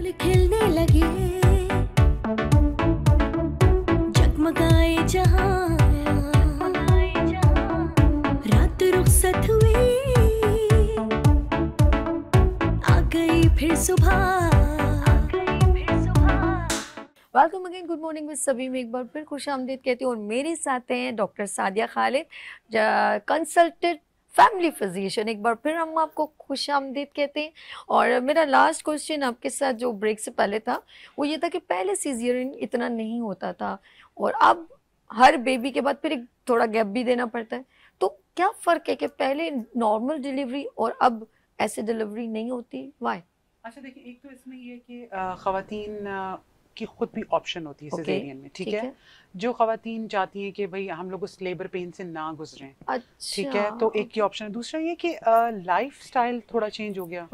फूल खिलने लगे, जगमगाए जहां, रात रुखसत हुई, आ गई फिर सुबह। वेलकम अगेन, गुड मॉर्निंग में सभी में एक बार फिर खुश आमदीद कहती हूँ। और मेरे साथ हैं doctor Sadia Khalid, consultant family physician. एक बार फिर हम आपको खुश आमदीद कहते हैं। और मेरा लास्ट क्वेश्चन आपके साथ जो ब्रेक से पहले था वो ये था कि पहले सीजरियन इतना नहीं होता था और अब हर बेबी के बाद फिर एक थोड़ा गैप भी देना पड़ता है, तो क्या फ़र्क है कि पहले नॉर्मल डिलीवरी और अब ऐसे डिलीवरी नहीं होती? वाई? अच्छा देखिए, एक तो इसमें ये है कि ख़वातीन की खुद भी ऑप्शन होती है सिजेरियन में, ठीक है। जो ख़वातीन चाहती हैं कि भाई हम लोग उस लेबर पेन से ना गुजरें, अच्छा, ठीक है, तो एक की ऑप्शन है। दूसरा ये कि लाइफ स्टाइल थोड़ा चेंज हो गया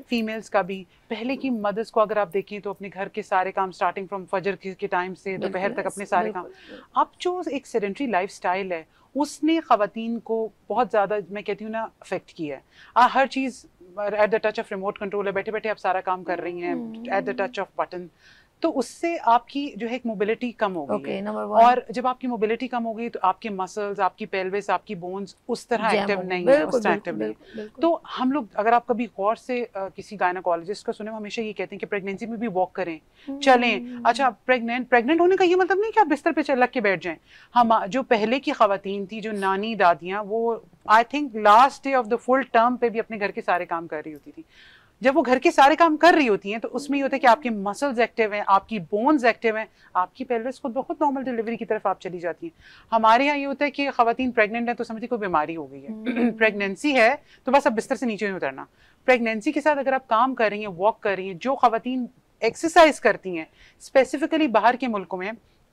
फीमेल्स का भी। पहले की मदर्स को अगर आप देखें तो अपने घर के सारे काम स्टार्टिंग फ्रॉम फजर के टाइम से दोपहर तक अपने सारे काम। अब जो एक सेडेंटरी लाइफ स्टाइल है उसने ख़वातीन को बहुत ज़्यादा, मैं कहती हूँ ना, अफेक्ट किया है। हर चीज़ at the touch of remote control है, बैठे बैठे आप सारा काम कर रही हैं at the touch of button. तो उससे आपकी जो है एक मोबिलिटी कम हो गई है। और जब आपकी मोबिलिटी कम हो गई तो आपके मसल्स, आपकी पेल्विस, आपकी बोन्स उस तरह एक्टिव नहीं है, उस तरह एक्टिव नहीं है। तो हम लोग, अगर आप कभी गौर से किसी गायनेकोलॉजिस्ट का सुने, हमेशा ये कहते हैं कि प्रेगनेंसी में भी वॉक करें, चलें। अच्छा, प्रेग्नेंट होने का ये मतलब नहीं कि आप बिस्तर पे लग के बैठ जाएं। हम जो पहले की ख़वातीन थी, जो नानी दादियाँ, वो I think last day of the full term पे भी अपने घर के सारे काम कर रही होती थी। जब वो घर के सारे काम कर रही होती हैं तो उसमें ये होता है कि आपके मसल्स एक्टिव हैं, आपकी बोन्स एक्टिव हैं, आपकी पेल्विस खुद बहुत नॉर्मल डिलीवरी की तरफ आप चली जाती हैं। हमारे यहाँ ये होता है कि ख़वातीन प्रेग्नेंट है तो समझती कोई बीमारी हो गई है। प्रेगनेंसी है तो बस अब बिस्तर से नीचे नहीं उतरना। प्रेगनेंसी के साथ अगर आप काम कर रही हैं, वॉक कर रही हैं, जो ख़वातीन एक्सरसाइज करती हैं, स्पेसिफिकली बाहर के मुल्कों में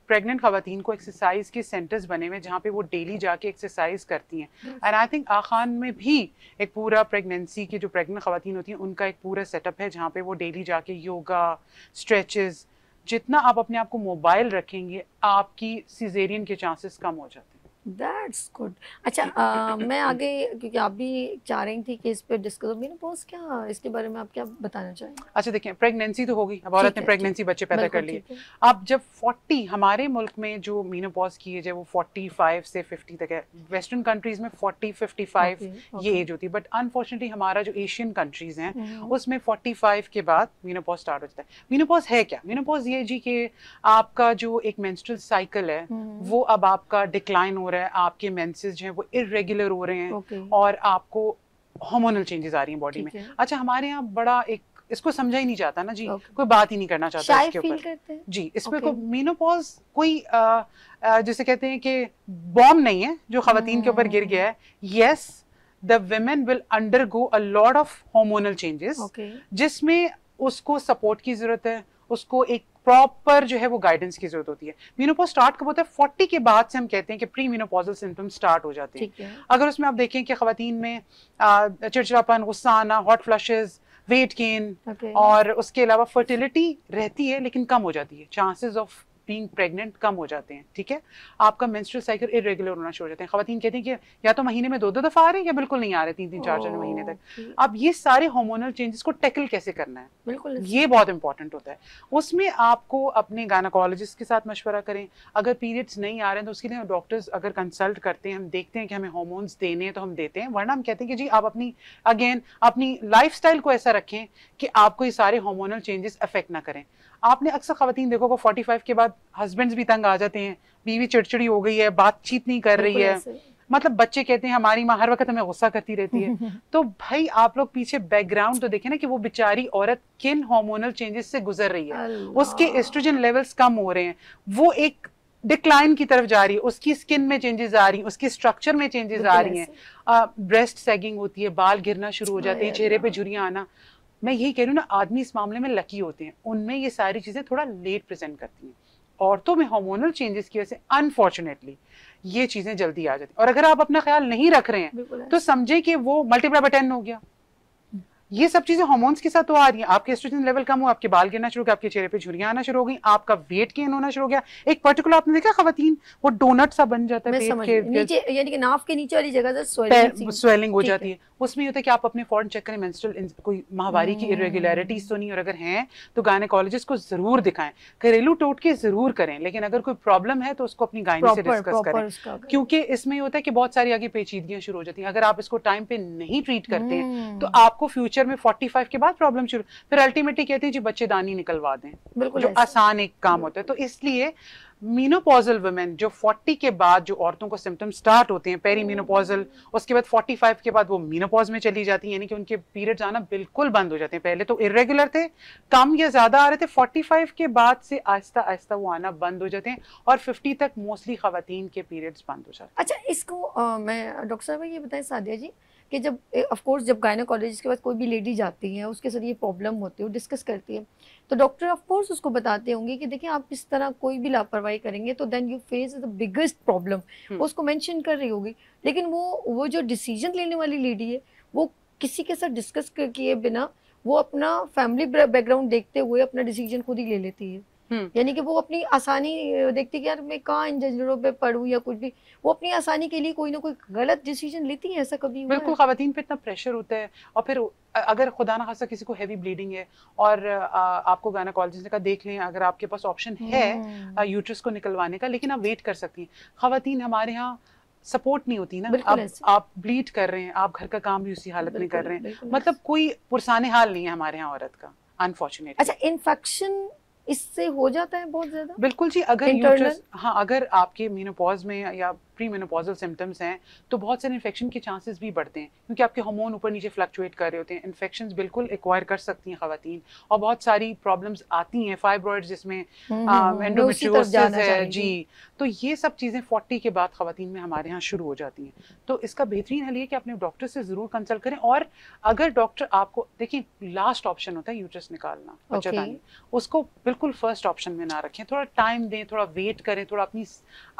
प्रेग्नेंट ख़वातीन को एक्सरसाइज के सेंटर्स बने हुए जहाँ पे वो डेली जाके एक्सरसाइज करती हैं। एंड आई थिंक आखान में भी एक पूरा प्रेगनेंसी की जो प्रेग्नेंट ख़वातीन होती हैं उनका एक पूरा सेटअप है जहाँ पे वो डेली जाके योगा, स्ट्रेचेस, जितना आप अपने आप को मोबाइल रखेंगे आपकी सिजेरियन के चांसेस कम हो जाते हैं। That's good. अच्छा, मैं आगे, क्योंकि आप भी चाह रही थी कि इस पे डिस्कस, मेनोपॉज क्या, इसके बारे में आप क्या बताना चाहेंगे? अच्छा देखिए, प्रेगनेंसी तो हो गई, अब औरत ने प्रेगनेंसी बच्चे पैदा कर लिए। अब जब 40, हमारे मुल्क में जो मेनोपॉज की एज है वो 45 से 50 तक है। वेस्टर्न कंट्रीज में 40-55 ये एज होती है, बट अनफॉर्चुनेटली हमारा जो एशियन कंट्रीज हैं उसमें 45 के बाद मेनोपॉज स्टार्ट हो जाता है। मेनोपॉज है क्या? मेनोपॉज ये जी कि आपका जो एक मेंस्ट्रुअल साइकिल है वो अब आपका डिक्लाइन हो रहा है, आपके मेंसेस जो हैं वो इरेगुलर हो रहे हैं और आपको हार्मोनल चेंजेस आ रही हैं बॉडी में। अच्छा, हमारे यहाँ बड़ा एक इसको समझा ही नहीं जाता ना जी, कोई बात ही नहीं करना चाहता इसके ऊपर जी। इस पे कोई मेनोपॉज कोई जैसे कहते हैं कि बॉम्ब नहीं है जो ख़वातीन के ऊपर गिर गया है। Yes, the women will undergo a lot of hormonal changes जिसमें उसको सपोर्ट की जरूरत है, उसको एक प्रॉपर जो है वो गाइडेंस की जरूरत होती है। मेनोपॉज स्टार्ट कब होता है? 40 के बाद से हम कहते हैं कि प्री मेनोपॉजल सिम्टम्स स्टार्ट हो जाते हैं। अगर उसमें आप देखें कि ख़वातीन में चिड़चिड़ापन, गुस्सा आना, हॉट फ्लशेस, वेट गेन और उसके अलावा फर्टिलिटी रहती है लेकिन कम हो जाती है, चांसेस ऑफ बीइंग प्रेग्नेंट कम हो जाते हैं, ठीक है। आपका मेंस्ट्रुअल साइकिल इरेगुलर होना शुरू हो जाते हैं। ख़वातीन कहती हैं कि या तो महीने में 2-2 दफ़ा आ रहे हैं या बिल्कुल नहीं आ रहे 3-3, 4-4 महीने तक। अब ये सारे हार्मोनल चेंजेस को टैकल कैसे करना है, बिल्कुल ये बहुत इंपॉर्टेंट होता है। उसमें आपको अपने गायनेकोलॉजिस्ट के साथ मशवरा करें। अगर पीरियड्स नहीं आ रहे हैं तो उसके लिए डॉक्टर्स अगर कंसल्ट करते हैं, हम देखते हैं कि हमें हार्मोन्स देने हैं तो हम देते हैं, वरना हम कहते हैं कि जी आप अपनी लाइफस्टाइल को ऐसा रखें कि आपको ये सारे हार्मोनल चेंजेस अफेक्ट ना करें। आपने अक्सर ख़वातीन देखोगे 45 के बाद हस्बैंड्स भी तंग आ जाते हैं, बीवी चिड़चिड़ी हो गई है, बातचीत नहीं कर रही है, मतलब बच्चे कहते हैं हमारी माँ हर वक्त हमें गुस्सा करती रहती है। तो भाई आप लोग पीछे बैकग्राउंड तो देखें ना कि वो बेचारी औरत किन हार्मोनल चेंजेस से गुजर रही है। उसके एस्ट्रोजन लेवल्स कम हो रहे हैं, वो एक डिक्लाइन की तरफ जा रही है, उसकी स्किन में चेंजेस आ रही हैं, उसकी स्ट्रक्चर में चेंजेस आ रही हैं, ब्रेस्ट सैगिंग होती है, बाल गिरना शुरू हो जाते हैं, चेहरे पे झुर्रियां आना। मैं यही कह रही हूँ ना, आदमी इस मामले में लकी होते हैं, उनमें ये सारी चीजें थोड़ा लेट प्रेजेंट करती हैं। औरतों में हार्मोनल चेंजेस की वजह से अनफॉर्चुनेटली ये चीजें जल्दी आ जाती हैं। और अगर आप अपना ख्याल नहीं रख रहे हैं तो समझे कि वो मल्टीप्लाई बाय 10 हो गया, ये सब चीजें हार्मोन्स के साथ तो आ रही हैं। आपके एस्ट्रोजन लेवल कम हो, आपके बाल गिरना शुरू हो गया, आपके चेहरे पे झुर्रियां आना शुरू हो गई, आपका वेट गेन होना शुरू हो गया। एक पर्टिकुलर आपने देखा खवातीन वो डोनट सा बन जाता है पेट के नीचे, यानी कि नाफ के नीचे वाली जगह से स्वेलिंग हो जाती है। उसमें ये होता है कि आप अपने फौरन चेक करें मेंस्ट्रुअल कोई माहवारी की इरेगुलरिटीज तो नहीं, और अगर हैं तो गायनेकोलॉजिस्ट को जरूर दिखाएं। घरेलू टोटके जरूर करें, लेकिन अगर कोई प्रॉब्लम है तो उसको अपनी गायनी से डिस्कस करें, क्योंकि इसमें होता है कि बहुत सारी आगे पेचीदगियां शुरू हो जाती हैं। अगर आप इसको टाइम पे नहीं ट्रीट करते हैं तो आपको फ्यूचर में 45 के बाद प्रॉब्लम शुरू, फिर अल्टीमेटली कहते हैं जी बच्चेदानी निकलवा दें, जो आसान एक काम होता है। तो इसलिए मीनोपॉजल वुमेन जो 40 के बाद जो औरतों को सिम्टम स्टार्ट होते हैं पेरी मीनोपॉजल, उसके बाद 45 के बाद वो मीनोपॉज में चली जाती हैं, यानी कि उनके पीरियड्स आना बिल्कुल बंद हो जाते हैं। पहले तो इरेगुलर थे, कम या ज्यादा आ रहे थे, 45 के बाद से आहिस्ता आहिस्ता वो आना बंद हो जाते हैं, और 50 तक मोस्टली खवातीन के पीरियड्स बंद हो जाते हैं। अच्छा, इसको मैं डॉक्टर साहब ये बताएं सादिया जी कि जब ऑफ कोर्स जब गायनेकोलॉजिस्ट के पास कोई भी लेडी जाती है, उसके साथ ये प्रॉब्लम होती है, वो डिस्कस करती है, तो डॉक्टर ऑफ कोर्स उसको बताते होंगे कि देखिए आप इस तरह कोई भी लापरवाही करेंगे तो then you face the biggest problem, वो उसको मेंशन कर रही होगी। लेकिन वो जो डिसीजन लेने वाली लेडी है वो किसी के साथ डिस्कस किए बिना वो अपना फैमिली बैकग्राउंड देखते हुए अपना डिसीजन खुद ही ले लेती है। यानी कि वो अपनी आसानी देखती कि यार मैं कहाँ इन झंझटों पे पढ़ूं या कुछ भी, वो अपनी आसानी के लिए कोई ना कोई गलत डिसीजन लेती है। ऐसा कभी हुआ है? बिल्कुल, खवातीन पे इतना प्रेशर होता है, और फिर अगर खुदा ना खासा किसी को हैवी ब्लीडिंग है और आपको गायनेकोलॉजिस्ट ने कहा देख लें, अगर आपके पास ऑप्शन है यूट्रस को निकलवाने का, लेकिन आप वेट कर सकती हैं। खवातीन हमारे यहाँ सपोर्ट नहीं होती ना, आप ब्लीड कर रहे हैं, आप घर का काम भी उसी हालत में कर रहे हैं, मतलब कोई पुरसाने हाल नहीं है हमारे यहाँ औरत का, अनफॉर्चुनेटली। अच्छा, इन्फेक्शन इससे हो जाता है बहुत ज्यादा? बिल्कुल जी, अगर यूट्रस, हाँ, अगर आपके मीनोपॉज में या प्री मेनोपॉजल सिम्टम्स हैं तो बहुत सारे इन्फेक्शन के चांसेस भी बढ़ते हैं, क्योंकि आपके हार्मोन ऊपर नीचे फ्लक्चुएट कर रहे होते हैं। इन्फेक्शंस बिल्कुल एक्वायर कर सकती हैं खवातीन, और बहुत सारी प्रॉब्लम्स आती हैं, फाइब्रॉइड्स जिसमें एंडोमेट्रियोसिस है जी, तो ये सब चीज़ें 40 के बाद खवातीन में हमारे यहाँ शुरू हो जाती हैं। तो इसका बेहतरीन हल ये कि अपने डॉक्टर से ज़रूर कंसल्ट करें, और अगर डॉक्टर आपको, देखिए लास्ट ऑप्शन होता है यूट्रस निकालना, बच्चेदानी, उसको बिल्कुल फर्स्ट ऑप्शन में ना रखें, थोड़ा टाइम दें, थोड़ा वेट करें, थोड़ा अपनी,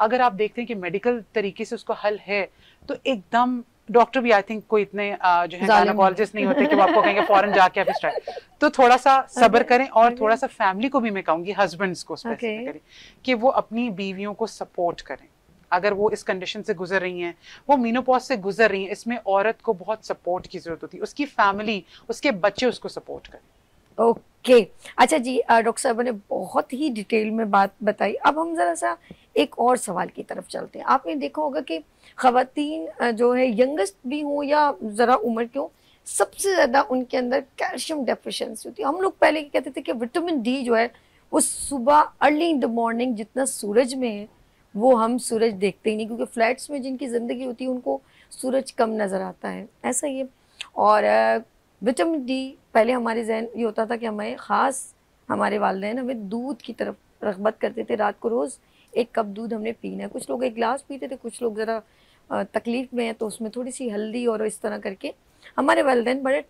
अगर आप देखते हैं कि मेडिकल तरीके से उसको हल है तो एकदम, डॉक्टर भी आई थिंक कोई इतने जो है गायनेकोलॉजिस्ट नहीं होते कि वो आपको कहेंगे फौरन जाके आप स्टार्ट, तो थोड़ा सा सब्र करें, और थोड़ा सा फैमिली को भी मैं कहूंगी, हस्बैंड्स को स्पेसिफिकली, कि वो अपनी बीवियों को सपोर्ट करें। अगर वो इस कंडीशन से गुजर रही हैं, वो मीनोपॉज से गुजर रही हैं, इसमें औरत को बहुत सपोर्ट की जरूरत होती है, उसकी फैमिली, उसके बच्चे उसको सपोर्ट करें। ओके अच्छा जी, डॉक्टर साहब ने बहुत ही डिटेल में बात बताई। अब हम जरा सा एक और सवाल की तरफ चलते हैं। आपने देखा होगा कि खवातीन जो है यंगेस्ट भी हो या जरा उम्र के हो, सबसे ज्यादा उनके अंदर कैल्शियम डेफिशिएंसी होती है। हम लोग पहले कहते थे कि विटामिन डी जो है वो सुबह अर्ली इन द मॉर्निंग, जितना सूरज में है वो हम सूरज देखते ही नहीं, क्योंकि फ्लैट्स में जिनकी जिंदगी होती है उनको सूरज कम नजर आता है, ऐसा ही है। और विटामिन डी पहले हमारे जहन ये होता था कि हमें ख़ास हमारे वालिदैन हमें दूध की तरफ रग़बत करते थे, रात को रोज़ 1 कप दूध हमने पीना है। कुछ लोग 1 गिलास पीते थे, कुछ लोग ज़रा तकलीफ़ में है तो उसमें थोड़ी सी हल्दी और इस तरह करके हमारे वालिदैन बड़े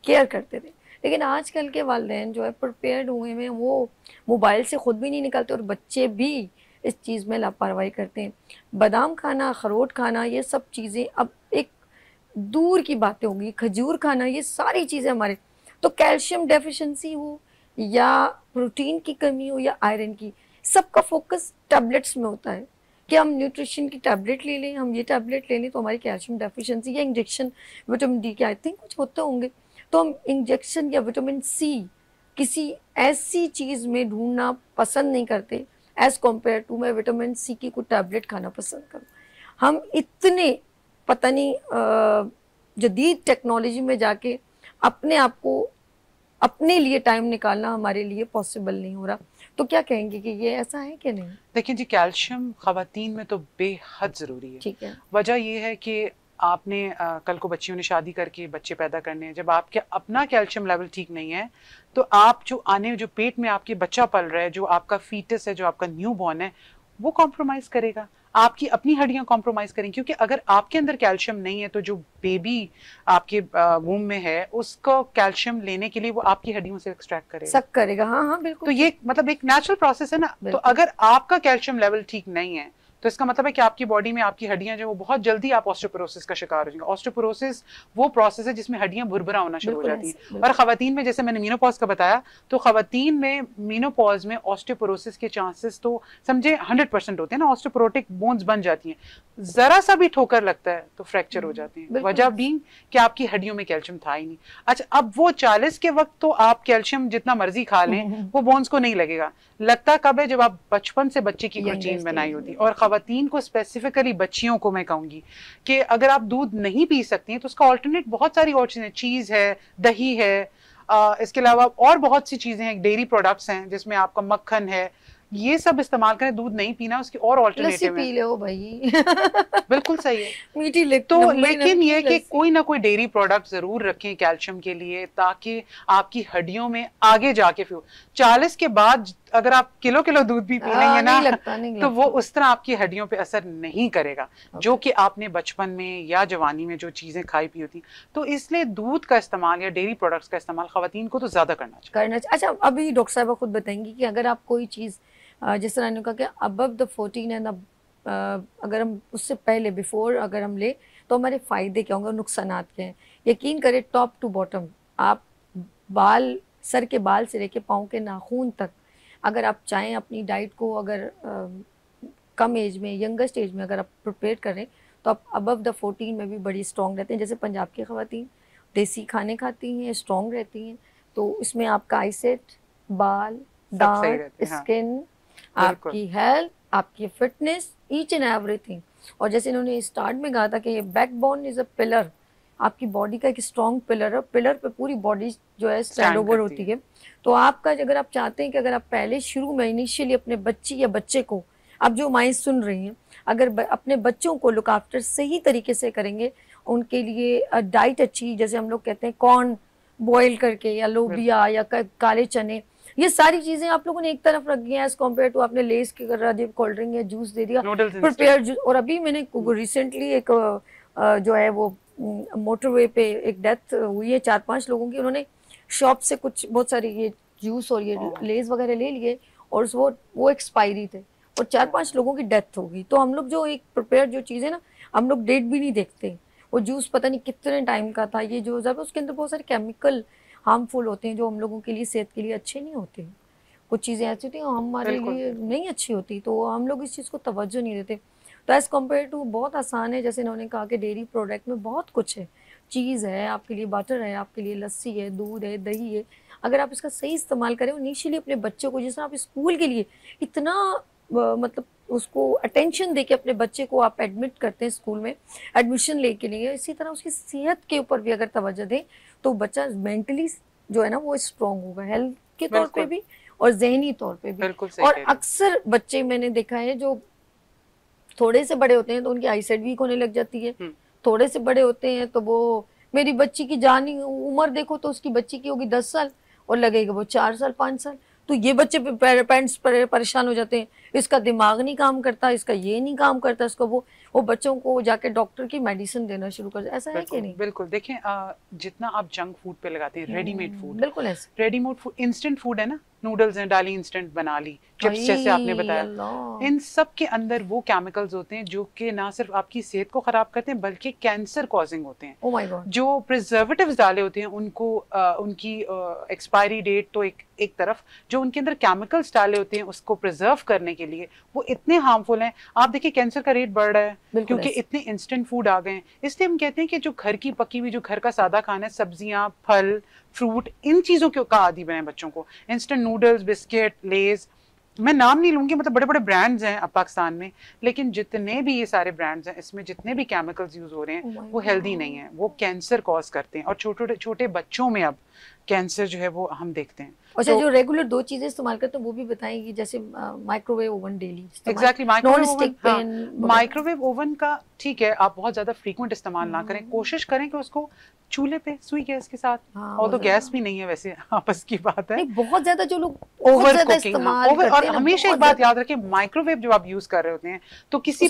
केयर करते थे। लेकिन आजकल के वालिदैन जो है प्रिपेयर्ड हुए हैं, वो मोबाइल से ख़ुद भी नहीं निकलते और बच्चे भी इस चीज़ में लापरवाही करते हैं। बादाम खाना, अखरोट खाना, ये सब चीज़ें अब एक दूर की बातें होंगी, खजूर खाना, ये सारी चीज़ें हमारे, तो कैल्शियम डेफिशिएंसी हो या प्रोटीन की कमी हो या आयरन की, सबका फोकस टैबलेट्स में होता है कि हम न्यूट्रिशन की टैबलेट ले लें, हम ये टैबलेट ले लें तो हमारी कैल्शियम डेफिशिएंसी, या इंजेक्शन विटामिन डी के आई थिंक कुछ होते होंगे, तो हम इंजेक्शन या विटामिन सी किसी ऐसी चीज़ में ढूंढना पसंद नहीं करते एज़ कम्पेयर टू मैं विटामिन सी की कोई टैबलेट खाना पसंद करूँ। हम इतने पता नहीं जदीद टेक्नोलॉजी में जाके अपने आप को, अपने लिए टाइम निकालना हमारे लिए पॉसिबल नहीं हो रहा, तो क्या कहेंगे कि ये ऐसा है कि नहीं? देखिए जी, कैल्शियम खवातीन में तो बेहद ज़रूरी है। ठीक है। वजह ये है कि आपने कल को बच्चियों ने शादी करके बच्चे पैदा करने हैं, जब आपके अपना कैल्शियम लेवल ठीक नहीं है तो आप जो पेट में आपके बच्चा पल रहा है, जो आपका फीटस है, जो आपका न्यू बॉर्न है, वो कॉम्प्रोमाइज़ करेगा, आपकी अपनी हड्डियां कॉम्प्रोमाइज करेंगी, क्योंकि अगर आपके अंदर कैल्शियम नहीं है तो जो बेबी आपके वूम में है उसको कैल्शियम लेने के लिए वो आपकी हड्डियों से एक्सट्रैक्ट करेगा, सक करेगा। हाँ हाँ बिल्कुल। तो ये मतलब एक नेचुरल प्रोसेस है ना। तो अगर आपका कैल्शियम लेवल ठीक नहीं है तो इसका मतलब है कि आपकी बॉडी में आपकी हड्डियां जो वो बहुत जल्दी आप ऑस्टियोपोरोसिस का शिकार हो जाएंगे। ऑस्टियोपोरोसिस वो प्रोसेस है जिसमें हड्डियां भुरभुरा होना शुरू हो जाती हैं। और खवातीन में, जैसे मैंने मीनोपॉज का बताया, तो खवातीन में मीनोपॉज में ऑस्टियोपोरोसिस के चांसेस तो समझे 100% होते हैं ना। ऑस्टियोपोरोटिक बोन्स बन जाती हैं, जरा सा भी ठोकर लगता है तो फ्रैक्चर हो जाते हैं। वजह बीइंग कि आपकी हड्डियों में कैल्शियम था ही नहीं। अच्छा, अब वो 40 के वक्त तो आप कैल्शियम जितना मर्जी खा लें वो बोन्स को नहीं लगेगा। लगता कब है? जब आप बचपन से बच्चे की रूटीन बनाई होती। और खवातीन को स्पेसिफिकली बच्चियों को मैं कहूंगी कि अगर आप दूध नहीं पी सकती हैं तो उसका ऑल्टरनेट बहुत सारी और चीजें, चीज है, दही है, इसके अलावा और बहुत सी चीजें हैं, डेयरी प्रोडक्ट्स हैं जिसमें आपका मक्खन है, ये सब इस्तेमाल करें। दूध नहीं पीना, उसकी और ऑल्टरनेटिव पी लो भाई। बिल्कुल सही है, मीठी लगती तो लेकिन ये कि कोई ना कोई डेयरी प्रोडक्ट जरूर रखें कैल्शियम के लिए, ताकि आपकी हड्डियों में आगे जाके 40 के बाद अगर आप किलो किलो दूध भी पी लेंगे ना, नहीं तो वो उस तरह आपकी हड्डियों पे असर नहीं करेगा जो कि आपने बचपन में या जवानी में जो चीजें खाई पी होती। तो इसलिए दूध का इस्तेमाल या डेयरी प्रोडक्ट्स का इस्तेमाल खवातीन को तो ज्यादा करना चाहिए। अच्छा, अभी डॉक्टर साहब खुद बताएंगी कि अगर आप कोई चीज, जिस तरह ने कहा कि अबव द 14 एंड अगर हम उससे पहले बिफोर अगर हम ले तो हमारे फायदे क्या होंगे और नुकसानात क्या हैं। यकीन करें टॉप टू बॉटम आप बाल, सर के बाल से लेके पाँव के नाखून तक, अगर आप चाहें अपनी डाइट को अगर कम एज में, यंगेस्ट एज में अगर आप प्रिपेयर करें तो आप अबव द 14 में भी बड़ी स्ट्रॉन्ग रहते हैं। जैसे पंजाब की ख़वातीन देसी खाने खाती हैं, स्ट्रॉन्ग रहती हैं, तो इसमें आपका आईसेट, बाल, दांत, स्किन, आपकी हेल्थ, आपकी फिटनेस, ईच एंड एवरीथिंग। और जैसे इन्होंने स्टार्ट में कहा था कि ये बैकबोन इज अ पिलर, आपकी बॉडी का एक स्ट्रॉन्ग पिलर है, पिलर पे पूरी बॉडी जो है स्टैंड ओवर होती है। तो आपका अगर आप चाहते हैं कि अगर आप पहले शुरू में इनिशियली अपने बच्ची या बच्चे को, आप जो माएँ सुन रही हैं, अगर अपने बच्चों को लुक आफ्टर सही तरीके से करेंगे, उनके लिए डाइट अच्छी, जैसे हम लोग कहते हैं कॉर्न बॉयल करके या लोबिया या काले चने, ये सारी चीजें आप लोगों ने एक तरफ रख दिया एज कम्पेयर टू आपने लेस की कर दिया, कोल्ड ड्रिंक या जूस दे दिया, प्रिपेयर जूस। और अभी मैंने रिसेंटली एक जो है वो मोटरवे पे एक डेथ हुई है 4-5 लोगों की, उन्होंने शॉप से कुछ बहुत सारी ये जूस और ये लेस वगैरह ले लिए और वो एक्सपायरी थे और 4-5 लोगों की डेथ होगी। तो हम लोग जो एक प्रिपेयर जो चीज़ें ना, हम लोग डेट भी नहीं देखते, वो जूस पता नहीं कितने टाइम का था, ये जो जब उसके अंदर बहुत सारे केमिकल हार्मफुल होते हैं जो हम लोगों के लिए, सेहत के लिए अच्छे नहीं होते। कुछ चीज़ें ऐसी होती हैं हमारे लिए नहीं अच्छी होती, तो हम लोग इस चीज़ को तवज्जो नहीं देते। तो एज़ कम्पेयर टू बहुत आसान है, जैसे इन्होंने कहा कि डेयरी प्रोडक्ट में बहुत कुछ है, चीज़ है आपके लिए, बटर है आपके लिए, लस्सी है, दूध है, दही है। अगर आप इसका सही इस्तेमाल करें, इनिशियली अपने बच्चों को, जिस आप स्कूल के लिए इतना मतलब उसको अटेंशन दे के अपने बच्चे को आप एडमिट करते हैं स्कूल में, एडमिशन ले के लिए, इसी तरह उसकी सेहत के ऊपर भी अगर तवज्जो दें तो बच्चा मेंटली जो है ना वो स्ट्रॉन्ग होगा, हेल्थ के तौर पे भी और जहनी तौर पे भी। और अक्सर बच्चे मैंने देखा है जो थोड़े से बड़े होते हैं तो उनकी आईसाइट वीक होने लग जाती है, थोड़े से बड़े होते हैं तो वो, मेरी बच्ची की जानी उम्र देखो तो उसकी बच्ची की होगी 10 साल और लगेगा वो 4 साल 5 साल। तो ये बच्चे पेरेंट्स परेशान हो जाते हैं, इसका दिमाग नहीं काम करता, इसका ये नहीं काम करता, इसको वो बच्चों को जाके डॉक्टर की मेडिसिन देना शुरू कर, ऐसा है कि नहीं? बिल्कुल, देखें जितना आप जंक फूड पे लगाते हैं, रेडीमेड फूड, बिल्कुल ऐसे रेडीमेड फूड, इंस्टेंट फूड है ना, नूडल्स हैं, डाली इंस्टेंट बना ली, चिप्स जैसे आपने बताया, इन सब के अंदर वो केमिकल्स होते हैं जो कि ना सिर्फ आपकी सेहत को खराब करते हैं बल्कि कैंसर कॉजिंग होते हैं। Oh my God. जो प्रिजर्वेटिव्स डाले होते हैं उनको उनकी एक्सपायरी डेट तो एक तरफ, जो उनके अंदर केमिकल्स डाले होते हैं उसको प्रिजर्व करने के लिए वो इतने हार्मफुल हैं। आप देखिए कैंसर का रेट बढ़ रहा है क्योंकि इतने इंस्टेंट फूड आ गए हैं। इसलिए हम कहते हैं कि जो घर की पकी हुई, जो घर का सादा खाना है, सब्जियां, फल, फ्रूट, इन चीजों का आदी बनाए बच्चों को। इंस्टेंट नूडल्स, बिस्किट, लेज, मैं नाम नहीं लूंगी, मतलब बड़े बड़े ब्रांड्स हैं अब पाकिस्तान में, लेकिन जितने भी ये सारे ब्रांड्स हैं इसमें जितने भी केमिकल्स यूज हो रहे हैं वो हेल्दी नहीं है, वो कैंसर कॉज करते हैं। और छोटे छोटे बच्चों में अब कैंसर जो है वो हम देखते हैं। अच्छा, जो रेगुलर 2 चीजें इस्तेमाल करते हैं वो भी बताएंगी, जैसे microwave oven daily. Exactly, microwave oven का ठीक है, आप बहुत ज्यादा फ्रीक्वेंट इस्तेमाल ना करें, कोशिश करें कि उसको चूल्हे पे सुई गैस के साथ, और तो गैस भी नहीं है वैसे, आपस की बात है, बहुत ज्यादा जो लोग ओवर कुकिंग, और हमेशा एक बात याद रखें, माइक्रोवेव जब आप यूज कर रहे होते हैं तो किसी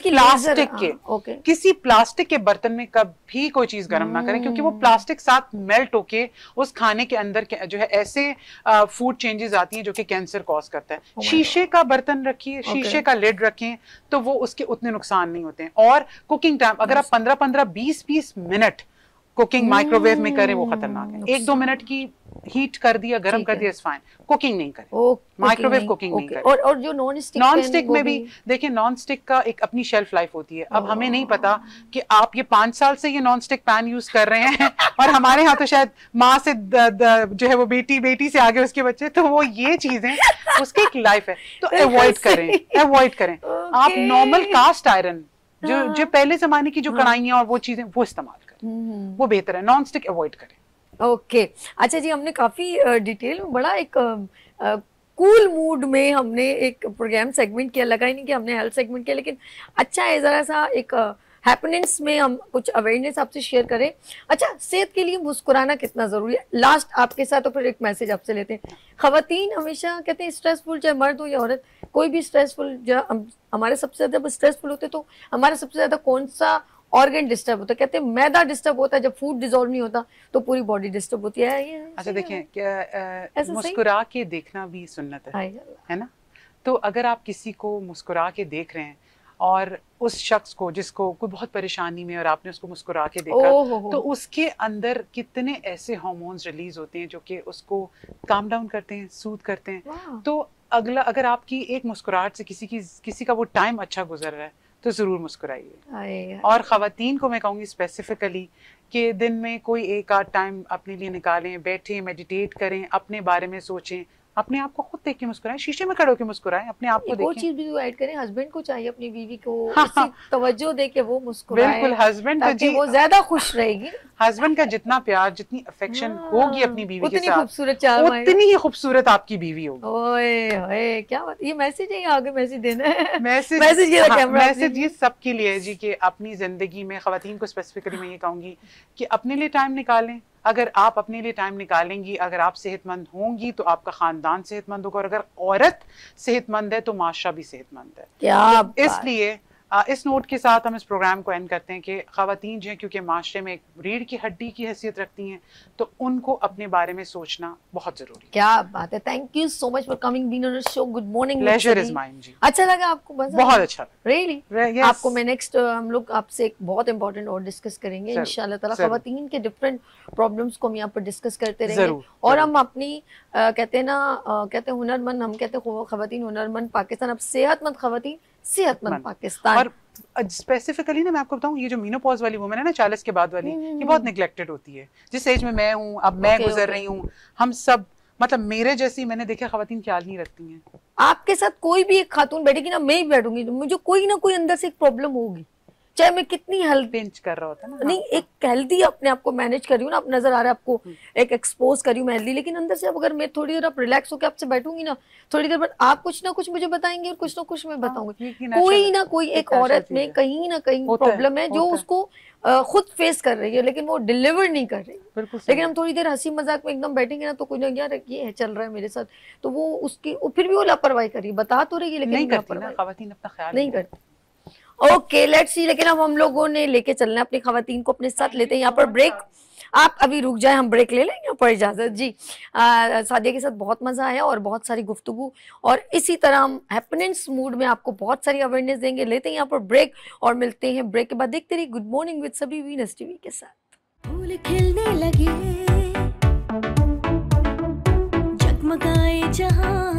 प्लास्टिक के बर्तन में कभी कोई चीज गर्म ना करें, क्योंकि वो प्लास्टिक साथ मेल्ट होके उस खाने के अंदर जो है ऐसे फूड चेंजेस आती हैं जो कि कैंसर कॉज करता है। शीशे का बर्तन रखिए, शीशे का लिड रखें तो वो उसके उतने नुकसान नहीं होते हैं। और कुकिंग टाइम अगर आप 15-15 20-20 मिनट कुकिंग माइक्रोवेव में करें वो खतरनाक है। 1-2 मिनट की हीट कर दिया, गर्म कर दिया, इज फाइन। कुकिंग नहीं करें, माइक्रोवेव कुकिंग नहीं करें। और जो नॉन स्टिक में भी देखिए, नॉन स्टिक का एक अपनी शेल्फ लाइफ होती है। अब हमें नहीं पता कि आप ये 5 साल से ये नॉन स्टिक पैन यूज कर रहे हैं और हमारे यहाँ तो शायद माँ से जो है वो बेटी से आगे उसके बच्चे, तो वो ये चीजें उसकी एक लाइफ है, तो अवॉइड करें। आप नॉर्मल कास्ट आयरन जो पहले जमाने की जो कढ़ाइयाँ और वो चीजें वो इस्तेमाल करें, वो बेहतर है। नॉन स्टिक अवॉइड करें। ओके अच्छा जी, हमने काफी डिटेल में बड़ा एक कूल मूड में हमने एक प्रोग्राम सेगमेंट किया, लगा ही नहीं कि हमने हेल्थ सेगमेंट किया, लेकिन अच्छा है जरा सा एक हैपनिंग्स में हम कुछ अवेयरनेस आपसे शेयर करें। अच्छा, सेहत के लिए मुस्कुराना कितना जरूरी है, लास्ट आपके साथ, तो फिर एक मैसेज आपसे लेते हैं। खवातीन हमेशा कहते हैं स्ट्रेसफुल, चाहे मर्द हो या औरत, कोई भी स्ट्रेसफुल, हमारे सबसे ज्यादा स्ट्रेसफुल होते तो हमारा सबसे ज्यादा कौन सा ऑर्गन डिस्टर्ब होता है? कहते हैं मैदा डिस्टर्ब होता है, जब फूड डिसॉल्व नहीं होता तो पूरी बॉडी डिस्टर्ब होती है। ये अच्छा देखिए, क्या मुस्कुरा के देखना भी सुन्नत है ना? तो अगर आप किसी को मुस्कुरा के देख रहे हैं और उस शख्स को जिसको कोई बहुत परेशानी में और आपने उसको मुस्कुरा के देखा, तो उसके अंदर कितने ऐसे हार्मोन्स रिलीज होते हैं जो कि उसको काम डाउन करते हैं, सूद करते हैं। तो अगला, अगर आपकी एक मुस्कुराहट से किसी का वो टाइम अच्छा गुजर रहा है तो जरूर मुस्कुराइए। और खवातीन को मैं कहूँगी स्पेसिफिकली कि दिन में कोई एक आध टाइम अपने लिए निकालें, बैठें, मेडिटेट करें, अपने बारे में सोचें, अपने आप को खुद देख के मुस्कुराएं, शीशे में खड़े होकर मुस्कुराएं, अपने आप को देखें। एक चीज भी ऐड करें, हस्बैंड को चाहिए अपनी बीवी को तवज्जो दे के वो मुस्कुराए। बिल्कुल, हस्बैंड का जी, वो ज्यादा खुश रहेगी। हस्बैंड का जितना प्यार, जितनी अफेक्शन होगी अपनी बीवी के साथ, खूबसूरत उतनी ही खूबसूरत आपकी बीवी होगी। ओए ओए, क्या बात, ये मैसेज है, आगे मैसेज देना है। मैसेज ये सबके लिए है जी कि अपनी जिंदगी में खवातीन को स्पेसिफिकली मैं ये कहूंगी कि अपने लिए टाइम निकालें। अगर आप अपने लिए टाइम निकालेंगी, अगर आप सेहतमंद होंगी तो आपका खानदान सेहतमंद होगा, और अगर औरत सेहतमंद है तो माशरा भी सेहतमंद है। क्या तो इसलिए इस नोट के साथ हम इस प्रोग्राम को एंड करते हैं कि खवातीन जो है, क्योंकि माशरे में एक रीढ़ की हड्डी की हैसियत रखती हैं, तो उनको अपने बारे में सोचना बहुत जरूरी है। क्या बात है, thank you so much for coming, being on the show. Good morning. Pleasure is mine ji. अच्छा लगा आपको? बहुत अच्छा। रियली आपको मैं नेक्स्ट हम लोग आपसे एक बहुत इंपॉर्टेंट और डिस्कस करेंगे इंशाल्लाह ताला। खवातीन के डिफरेंट प्रॉब्लम्स को हम यहाँ पर डिस्कस करते रहेंगे, और हम अपनी कहते हैं ना, कहते हैं हुनरमंद, हम कहते हैं खवातीन हुनरमंद पाकिस्तान, अब सेहतमंद खवातीन सेहतमंद पाकिस्तान। और स्पेसिफिकली ना मैं आपको बताऊं, ये जो मीनोपॉज वाली वुमेन है ना, 40 के बाद वाली, ये बहुत निग्लेक्टेड होती है। जिस एज में मैं हूँ, अब मैं गुजर रही हूँ, हम सब, मतलब मेरे जैसी मैंने देखा खवातीन ख्याल नहीं रखती हैं। आपके साथ कोई भी एक खातून बैठेगी ना, मैं ही बैठूंगी, मुझे कोई ना कोई अंदर से एक प्रॉब्लम होगी, चाहे मैं कितनी हेल्थ पिंच कर रहा होता है ना। नहीं, एक हेल्दी अपने आप को मैनेज कर रही हूँ ना, आप नजर आ रहा है आपको, एक एक्सपोज कर रही हूँ मैं हेल्दी, लेकिन अंदर से अब अगर मैं थोड़ी देर आप रिलैक्स होकर आपसे बैठूंगी ना, थोड़ी देर बाद आप कुछ ना कुछ मुझे बताएंगे और कुछ ना कुछ मैं बताऊंगी। कोई ना कोई एक औरत में कहीं ना कहीं प्रॉब्लम है जो उसको खुद फेस कर रही है, लेकिन वो डिलीवर नहीं कर रही। लेकिन हम थोड़ी देर हंसी मजाक में एकदम बैठेंगे ना, तो कोई ना, यार ये चल रहा है मेरे साथ, तो वो उसकी फिर भी वो लापरवाही करिए, बता तो रही है लेकिन नहीं करती ना खवातीन, अपना ख्याल नहीं करती। Okay, let's see. लेकिन अब हम लोगों ने लेके चलना है अपनी खवातीन को अपने साथ। लेते हैं यहाँ पर ब्रेक, आप अभी रुक जाए, हम ब्रेक ले लेंगे यहाँ पर, इजाजत जी। सादिया के साथ बहुत मजा आया और बहुत सारी गुफ्तगू, और इसी तरह हम हैपनिंग्स मूड में आपको बहुत सारी अवेयरनेस देंगे। लेते हैं यहाँ पर ब्रेक और मिलते हैं ब्रेक के बाद। देखते रहिए गुड मॉर्निंग विद सभी वीनस टीवी के साथ। फूल खिलने लगे, जगमगाए जहां,